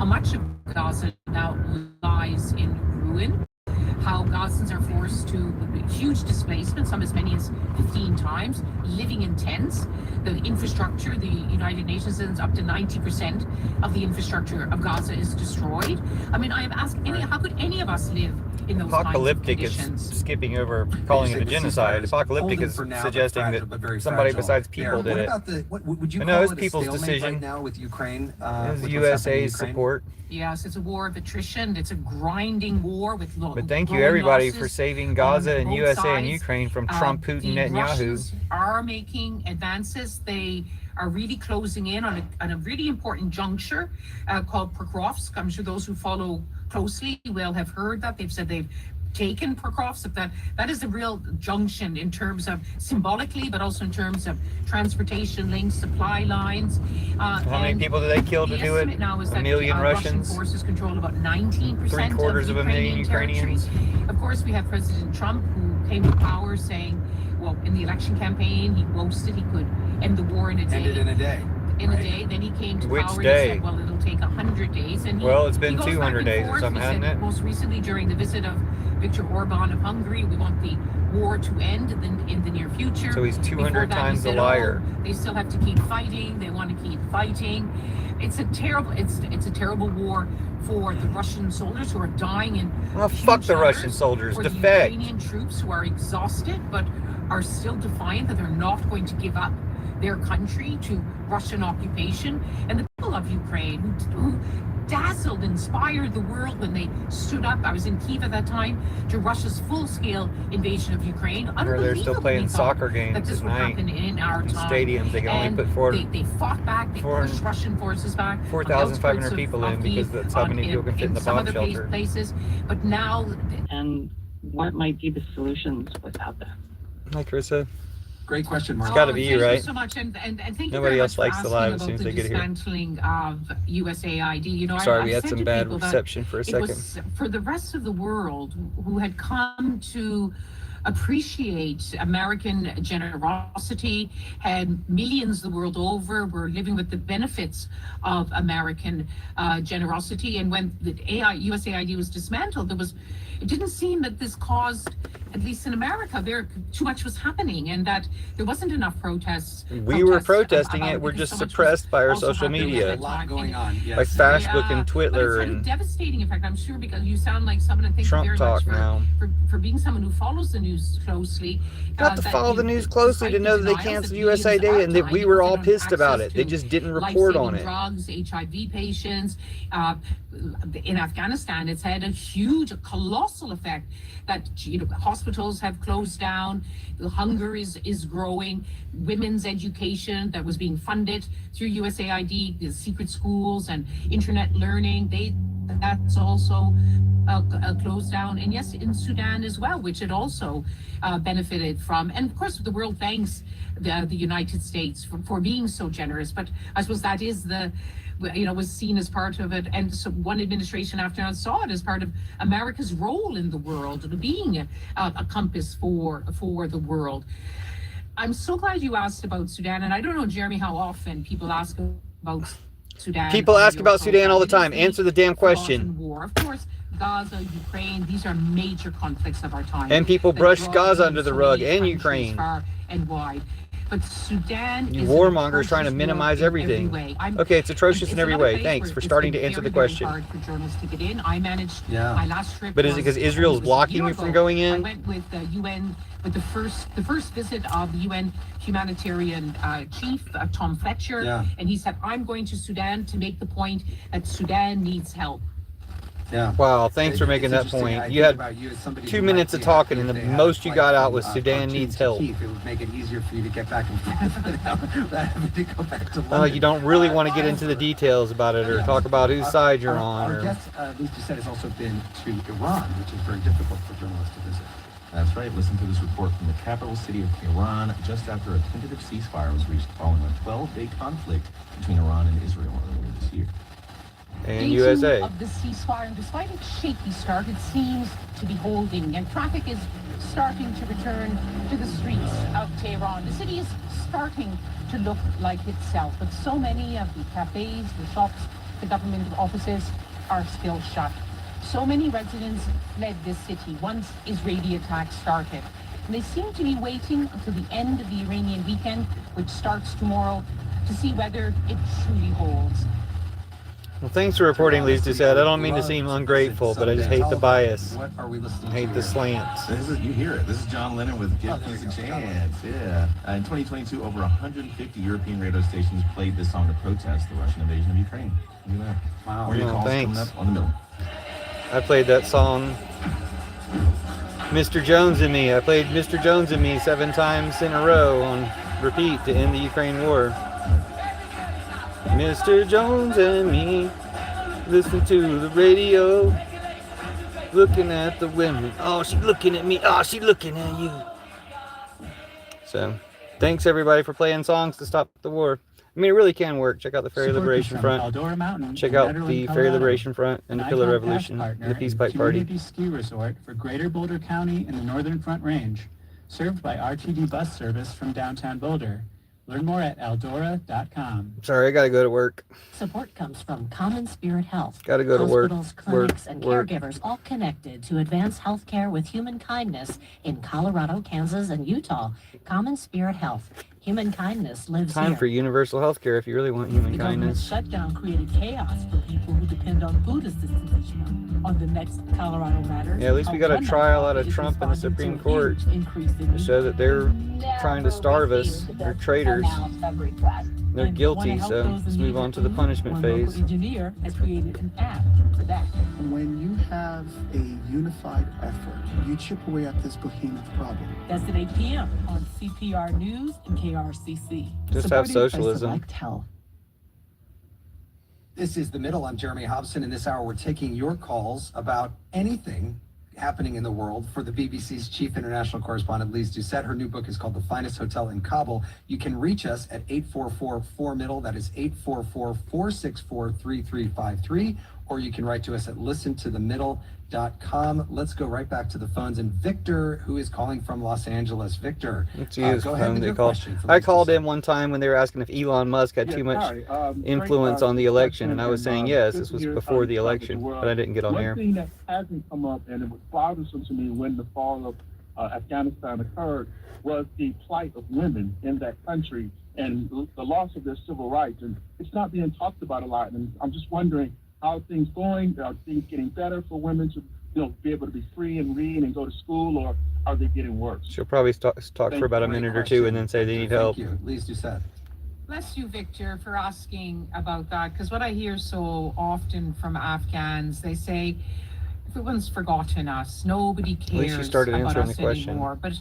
how much of Gaza now lies in ruin, how Gazans are forced to huge displacement, some as many as 15 times, living in tents. The infrastructure, the United Nations says up to 90% of the infrastructure of Gaza is destroyed. I mean, I have asked, how could any of us live in those Apocalyptic kinds of is conditions? skipping over calling it a genocide. Apocalyptic is suggesting that somebody besides people did it. Would you But call no, it's it a people's stalemate decision. right now with Ukraine? It was with the what's happening in USA's Ukraine? support. Yes, it's a war of attrition. It's a grinding war with But thank you growing everybody losses for saving Gaza and both USA and sides. Ukraine from Trump, Putin, The Netanyahu. Russians are making advances. They are really closing in on a really important juncture called Pokrovsk. I'm sure those who follow closely will have heard that. They've said they've taken Pokrovsk. That is a real junction in terms of symbolically, but also in terms of transportation links, supply lines. How many people did they kill to do it? Now is A million that Russians? Russian forces control about 19% Three-quarters of a million Ukrainians. Of course, we have President Trump, who came to power saying, well, in the election campaign, he boasted he could end the war in a day. Ended in a day. In a day. Then he came to Which power day? and he said, well, it'll take 100 days. And Well, it's been he goes 200 back and days or forth. something, He said hasn't it? most recently during the visit of Viktor Orban of Hungary, we want the war to end in the near future. So he's 200 Before that, he times a said, liar. oh, they still have to keep fighting. They want to keep fighting. It's a terrible war for the Russian soldiers who are dying in Well, huge fuck the numbers, Russian soldiers. for the Defect. Ukrainian troops who are exhausted but are still defiant that they're not going to give up their country to Russian occupation, and the people of Ukraine who dazzled, inspired the world when they stood up. I was in Kyiv at that time to Russia's full-scale invasion of Ukraine. Or they're still playing soccer games that this at would night happen in our in time. stadiums. They can only And put they fought back. They pushed Russian forces back. on 4,500 outskirts people of in because Kyiv, that's how many people can fit in the some bomb other shelter. places. But now, And what might be the solutions without that? Hi, Carissa. Great question, Marla. It's gotta be you, thank right? you so much, and thank you Nobody very else much likes for the live asking as soon as about they the get here. dismantling of USAID. You know, Sorry, I've we had said some to bad people that reception for a it second. was for the rest of the world who had come to appreciate American generosity, and millions the world over were living with the benefits of American generosity. And when the USAID was dismantled, it didn't seem that this caused, at least in America, too much was happening, and that there wasn't enough protests. We were protesting about it. We're because just so much suppressed by our also social happening media. at A the lot time. going on. Yes. Like Facebook Yeah, and but Twitter it's had a and devastating effect, I'm sure, because you sound like someone, and thank Trump you very talk much now. for being someone who follows the news closely. Not to that follow the news closely, to despite know the that they denials canceled that millions USAID of our and that time, we they were were all given pissed about access it. They to just didn't report on life-saving it. drugs, HIV patients. In Afghanistan, it's had a huge, colossal effect that hospitals have closed down. The hunger is growing. Women's education that was being funded through USAID, the secret schools and internet learning, that's also closed down. And yes, in Sudan as well, which it also benefited from. And of course, the world thanks the United States for being so generous. But I suppose that is was seen as part of it. And so one administration after another saw it as part of America's role in the world, being a compass for the world. I'm so glad you asked about Sudan. And I don't know, Jeremy, how often people ask about Sudan. People ask about Sudan all the time. Answer the damn question. War. Of course, Gaza, Ukraine, these are major conflicts of our time. And people that brush draw Gaza in under the so rug, many and countries Ukraine. far and wide. But Sudan You is warmongers trying to atrocious minimize war in everything. every way. Okay, it's atrocious in every another way. place Thanks where for it's starting been to answer the very, question. very hard for journalists to get in. I managed my last trip. But is it because Israel is blocking you from going in? I went with the UN with the first visit of the UN humanitarian chief, Tom Fletcher, and he said, "I'm going to Sudan to make the point that Sudan needs help." Yeah. Wow, thanks for making that point. You had 2 minutes of talking, and the most you got out was Sudan needs help. It would make it easier for you to get back and forth without having to go back to London. Oh, you don't really want to get into the details about it or talk about whose side you're on. Our guest, Lisa said, has also been to Iran, which is very difficult for journalists to visit. That's right. Listen to this report from the capital city of Iran just after a tentative ceasefire was reached following a 12-day conflict between Iran and Israel earlier this year. And Day USA. 2 of the ceasefire, and despite its shaky start, it seems to be holding, and traffic is starting to return to the streets of Tehran. The city is starting to look like itself, but so many of the cafes, the shops the government offices are still shut. So many residents fled this city once Israeli attacks started. And they seem to be waiting until the end of the Iranian weekend, which starts tomorrow, to see whether it truly holds. Well, thanks for reporting, Lisa said. I don't mean to seem ungrateful, but I just hate the bias. What are we listening I hate to the here? slants. You hear it. This is John Lennon with Give there Peace you a go. Chance. Yeah. In 2022, over 150 European radio stations played this song to protest the Russian invasion of Ukraine. Look at that. Wow. More of your Well, calls thanks. coming up on the middle. I played that song, Mr. Jones and Me. I played Mr. Jones and Me 7 times in a row on repeat to end the Ukraine war. Mr. Jones and me, listen to the radio, looking at the women. Oh, she's looking at me. Oh, she's looking at you. So, thanks everybody for playing songs to stop the war. I mean, it really can work. Check out the Ferry Support Liberation from Front. Eldora Mountain Check in out Nederland, the Ferry Colorado. Liberation Front and the An Pillar Icon Revolution Pass and the partner Peace and Pipe Party. Community ski resort for Greater Boulder County and the Northern Front Range, served by RTD bus service from downtown Boulder. Learn more at eldora.com. Sorry, I gotta go to work. Support comes from Common Spirit Health. Gotta go to work. Hospitals, clinics, and work. caregivers all connected to advance healthcare with human kindness in Colorado, Kansas, and Utah. Common Spirit Health. Human kindness lives Time here. for universal health care if you really want human The government kindness. shutdown created chaos for people who depend on food assistance each month. On the next Colorado Matters, Yeah, at least we got a one trial out of is Trump in the responding Supreme to a Court huge increase in to show that they're trying to starve us. They're traitors. They're And guilty, wanna help so those in let's need move of on to the food? punishment One local phase. engineer has created an app for that. When you have a unified effort, you chip away at this behemoth problem. That's at 8 p.m. on CPR News and KRCC. Just have Supporting socialism. select health. This is The Middle. I'm Jeremy Hobson. In this hour, we're taking your calls about anything happening in the world for the BBC's chief international correspondent, Lise Doucette. Her new book is called The Finest Hotel in Kabul. You can reach us at 844-4MIDDLE. That is 844-464-3353. Or you can write to us at listentothemiddle.com. Let's go right back to the phones. And Victor, who is calling from Los Angeles. Victor, Let's use go ahead phone with they your call. question. for I Lise called Doucette. in one time when they were asking if Elon Musk had too much influence on the election, and I was saying yes, this was before the election, but I didn't get on air. One thing that hasn't come up, and it was bothersome to me when the fall of Afghanistan occurred, was the plight of women in that country and the loss of their civil rights. And it's not being talked about a lot. And I'm just wondering how are things going? Are things getting better for women to be able to be free and read and go to school, or are they getting worse? She'll probably talk for about a minute or two and then say they need help. Thank you. Lise Doucette. Bless you, Victor, for asking about that. Because what I hear so often from Afghans, they say, everyone's forgotten us. Nobody cares least you started about answering us the question. anymore. But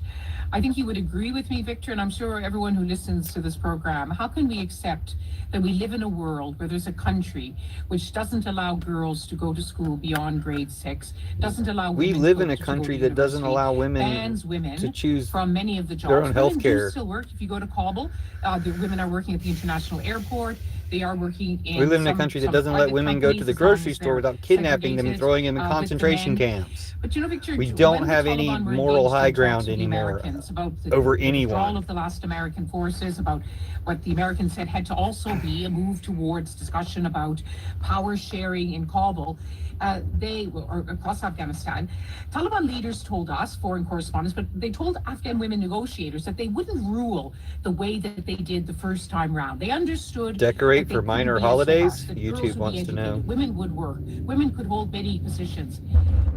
I think you would agree with me, Victor, and I'm sure everyone who listens to this program. How can we accept that we live in a world where there's a country which doesn't allow girls to go to school beyond grade 6, doesn't allow We women live to in a go country to that doesn't university, allow women bans women to choose from many of the jobs. their own Women health do care. still work. If you go to Kabul, the women are working at the international airport. They are working in We live in a some- country that some doesn't let private women go to companies the as long grocery as store they're without kidnapping them and segregated, throwing them in with the concentration men. camps. But you know, Victor, We when don't the have any Taliban were moral engaged in high talks ground with the anymore Americans about over the anyone. withdrawal of the last American forces, about what the Americans said had to also be a move towards discussion about power sharing in Kabul. Or across Afghanistan, Taliban leaders told us, foreign correspondents, but they told Afghan women negotiators that they wouldn't rule the way that they did the first time round. They understood. Decorate that they for couldn't minor be as holidays? harsh, that YouTube girls would be wants to know. educated, women would work, women could hold many positions,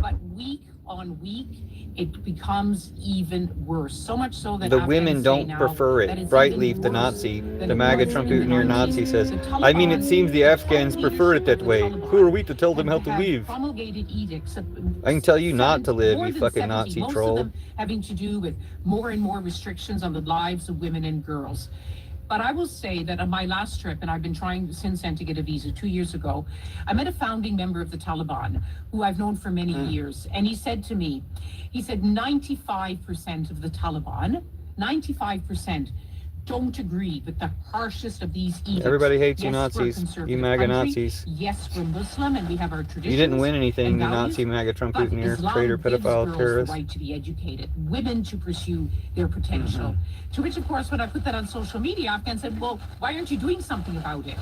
but week on week, it becomes even worse. So much so that The Afghans women say don't now prefer that it. it's Bright even Leaf, the worse Nazi, than the it MAGA was Trump in the Putin 90s. Nazi says, The I mean, it Taliban- seems the Afghans prefer it that way. Who are we to tell them how to have live? promulgated edicts of- I can tell you not to live, more you than fucking 70, Nazi most troll. of them having to do with more and more restrictions on the lives of women and girls. But I will say that on my last trip, and I've been trying since then to get a visa 2 years ago, I met a founding member of the Taliban who I've known for many years. And he said to me, 95% of the Taliban, 95% don't agree with the harshest of these edicts. Everybody hates you Yes, we're a Nazis, conservative you MAGA country. Nazis. Yes, we're Muslim and we have our traditions. You didn't win anything, and you values, Nazi MAGA Trump but Putin, you're Islam traitor, gives pedophile, girls terrorist. the right to be educated, women to pursue their potential. To which, of course, when I put that on social media, Afghans said, well, why aren't you doing something about it?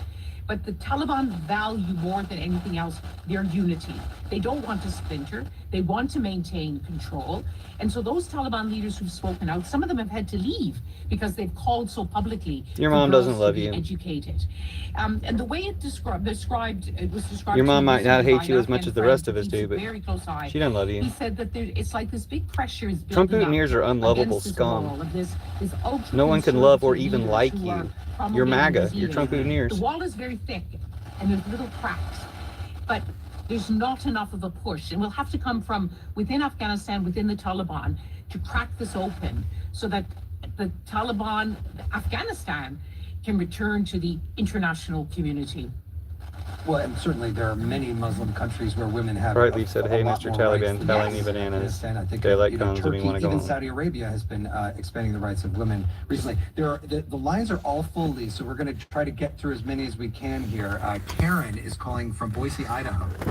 But the Taliban value more than anything else their unity. They don't want to splinter. They want to maintain control. And so those Taliban leaders who've spoken out, some of them have had to leave because they've called so publicly. Your for mom girls doesn't to love be you. Educated. And the way it was described Your mom to me might not recently hate by you an as much Afghan as the friend rest of who us keeps do, a but very close eye. she doesn't love He you. said that it's like this big pressure is Trump building up mutineers are unlovable against this scum. wall of this ultra No one can love or conservative even leaders like who you. are You're promulgating MAGA. this You're either. Trump mutineers. The wall is very thick and there's little cracks, but there's not enough of a push, and will have to come from within Afghanistan, within the Taliban, to crack this open so that the Taliban, Afghanistan, can return to the international community. Well, and certainly there are many Muslim countries where women have Rightly said, "Hey, lot Mr. more Taliban, rights than tell men me in bananas. Afghanistan. I think Daylight you know, comes if we Turkey, wanna go even home." Saudi Arabia has been expanding the rights of women recently. The lines are all full, Lee, so we're going to try to get through as many as we can here. Karen is calling from Boise, Idaho.